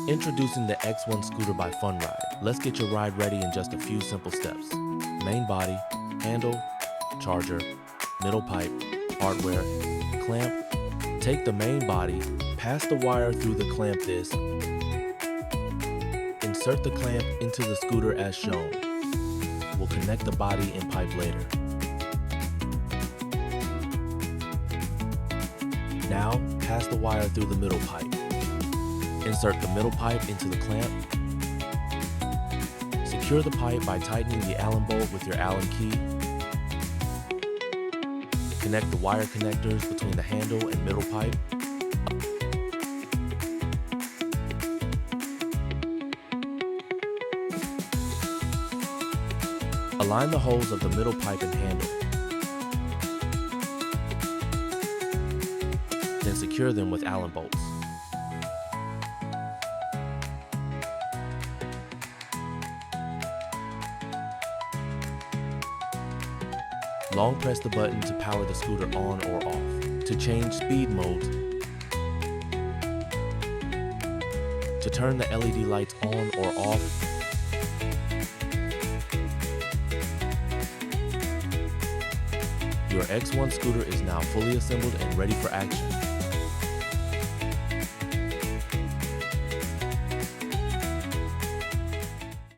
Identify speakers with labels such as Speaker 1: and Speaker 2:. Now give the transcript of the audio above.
Speaker 1: Introducing the X1 scooter by Funride. Let's get your ride ready in just a few simple steps. Main body, handle, charger, middle pipe, hardware, clamp. Take the main body, pass the wire through the clamp disc, insert the clamp into the scooter as shown. We'll connect the body and pipe later. Now, pass the wire through the middle pipe. Insert the middle pipe into the clamp. Secure the pipe by tightening the Allen bolt with your Allen key. Connect the wire connectors between the handle and middle pipe. Align the holes of the middle pipe and handle. Then secure them with Allen bolts. Long press the button to power the scooter on or off. To change speed modes. To turn the LED lights on or off. Your X1 scooter is now fully assembled and ready for action.